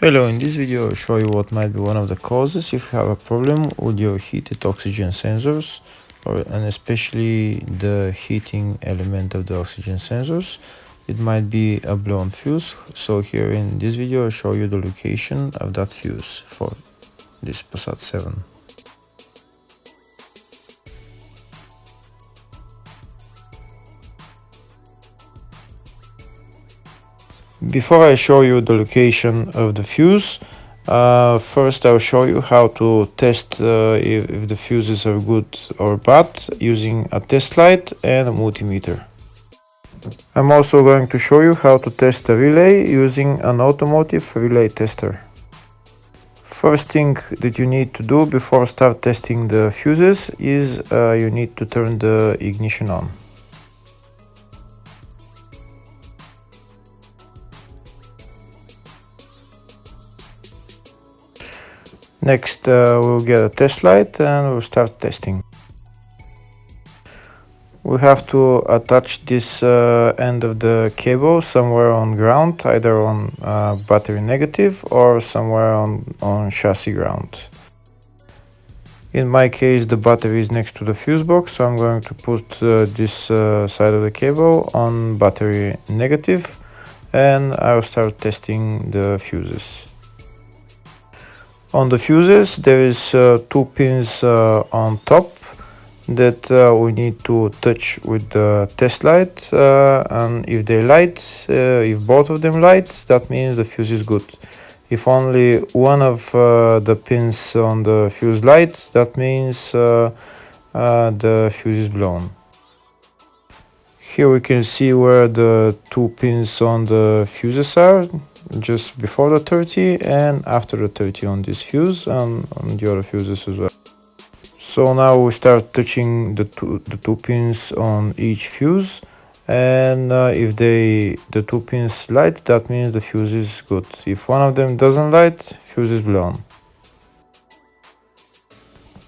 Hello, in this video I'll show you what might be one of the causes if you have a problem with your heated oxygen sensors, and especially the heating element of the oxygen sensors. It might be a blown fuse, so here in this video I'll show you the location of that fuse for this Passat 7. Before I show you the location of the fuse, first I'll show you how to test if the fuses are good or bad using a test light and a multimeter. I'm also going to show you how to test a relay using an automotive relay tester. First thing that you need to do before start testing the fuses is you need to turn the ignition on. Next, we'll get a test light and we'll start testing. We have to attach this end of the cable somewhere on ground, either on battery negative or somewhere on chassis ground. In my case, the battery is next to the fuse box, so I'm going to put this side of the cable on battery negative, and I'll start testing the fuses. On the fuses, there is two pins on top that we need to touch with the test light, and if they light, if both of them light, that means the fuse is good. If only one of the pins on the fuse light, that means the fuse is blown. Here we can see where the two pins on the fuses are, just before the 30 and after the 30 on this fuse and on the other fuses as well. So now we start touching the two pins on each fuse, and if the two pins light, that means the fuse is good. If one of them doesn't light, fuse is blown.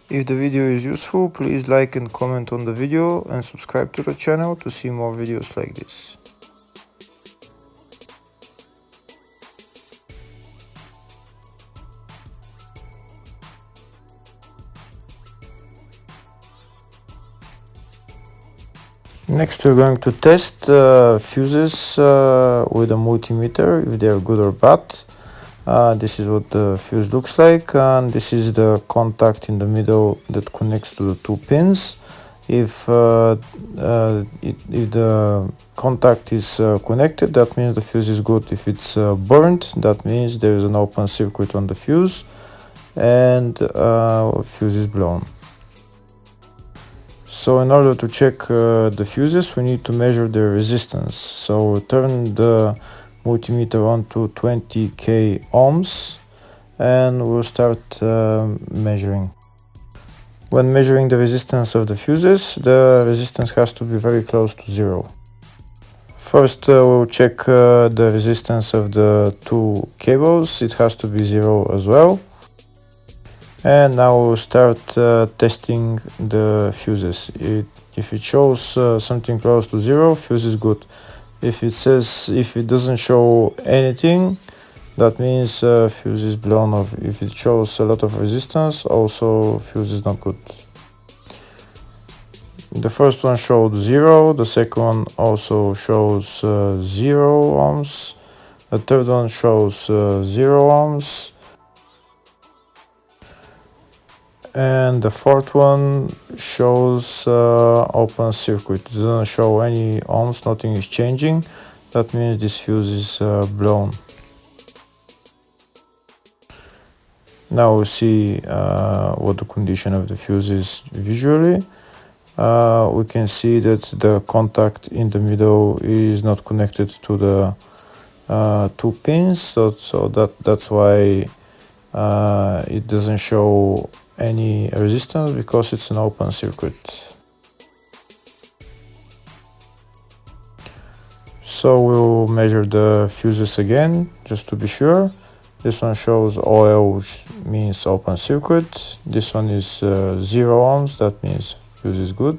If the video is useful, please like and comment on the video and subscribe to the channel to see more videos like this. Next, we're going to test fuses with a multimeter, if they are good or bad. This is what the fuse looks like, and this is the contact in the middle that connects to the two pins. If the contact is connected, that means the fuse is good. If it's burnt, that means there is an open circuit on the fuse and fuse is blown. So in order to check the fuses, we need to measure the resistance. So we'll turn the multimeter on to 20k ohms and we'll start measuring. When measuring the resistance of the fuses, the resistance has to be very close to zero. First, we'll check the resistance of the two cables. It has to be zero as well. And now we'll start testing the fuses. If it shows something close to zero, fuse is good. If it doesn't show anything, that means fuse is blown off. If it shows a lot of resistance, also fuse is not good. The first one showed 0, the second one also shows 0 ohms, the third one shows 0 ohms, and the fourth one shows open circuit. It doesn't show any ohms, nothing is changing. That means this fuse is blown. Now we see what the condition of the fuse is visually. We can see that the contact in the middle is not connected to the two pins, so that's why it doesn't show any resistance, because it's an open circuit. So we'll measure the fuses again just to be sure. This one shows OL, which means open circuit. This one is 0 ohms, that means fuse is good.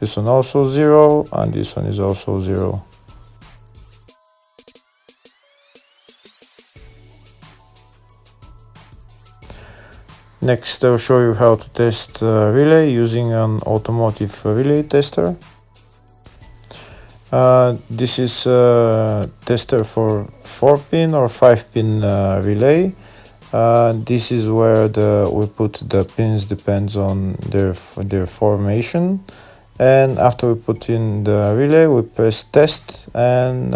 This one also 0, and this one is also 0. Next, I'll show you how to test relay using an automotive relay tester. This is a tester for 4-pin or 5-pin relay. This is where we put the pins, depends on their formation. And after we put in the relay, we press test, and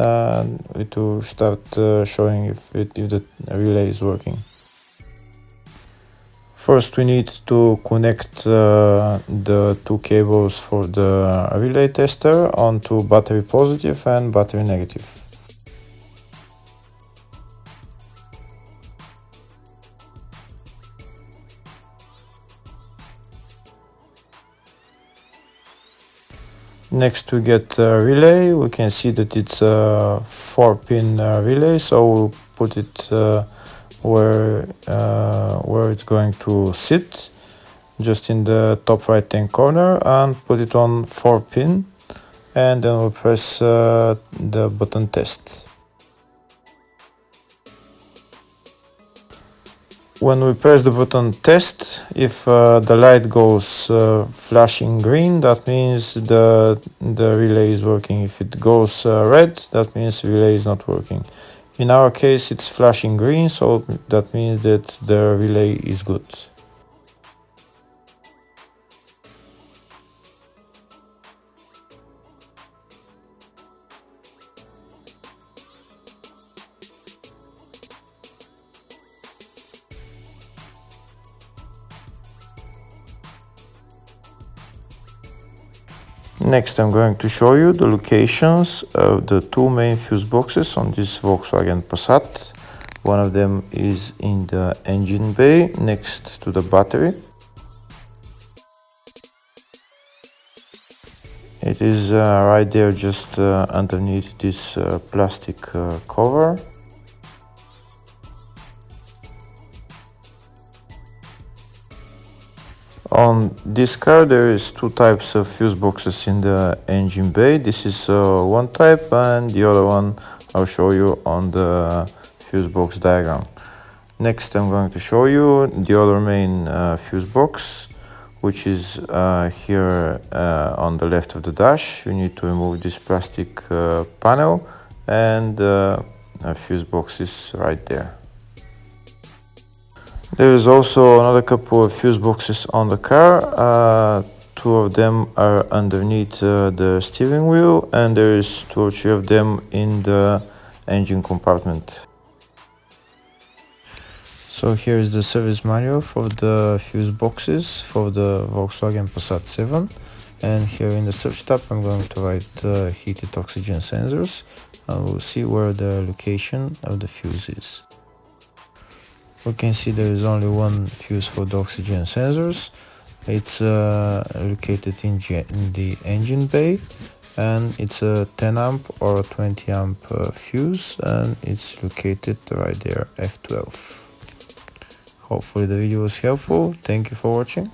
it will start showing if the relay is working. First, we need to connect the two cables for the relay tester onto battery positive and battery negative. Next, we get a relay. We can see that it's a 4-pin relay, so we'll put it where it's going to sit, just in the top right hand corner, and put it on 4-pin, and then we'll press the button test. When we press the button test, if the light goes flashing green, that means the relay is working. If it goes red, that means the relay is not working. In our case, it's flashing green, so that means that the relay is good. Next, I'm going to show you the locations of the two main fuse boxes on this Volkswagen Passat. One of them is in the engine bay next to the battery. It is right there, just underneath this plastic cover. On this car, there is two types of fuse boxes in the engine bay. This is one type, and the other one I'll show you on the fuse box diagram. Next, I'm going to show you the other main fuse box, which is here on the left of the dash. You need to remove this plastic panel, and a fuse box is right there. There is also another couple of fuse boxes on the car. Two of them are underneath the steering wheel, and there is 2 or 3 of them in the engine compartment. So here is the service manual for the fuse boxes for the Volkswagen Passat 7. And here in the search tab, I'm going to write heated oxygen sensors, and we'll see where the location of the fuse is. We can see there is only one fuse for the oxygen sensors. It's located in the engine bay, and it's a 10 amp or 20 amp fuse, and it's located right there, F12. Hopefully the video was helpful. Thank you for watching.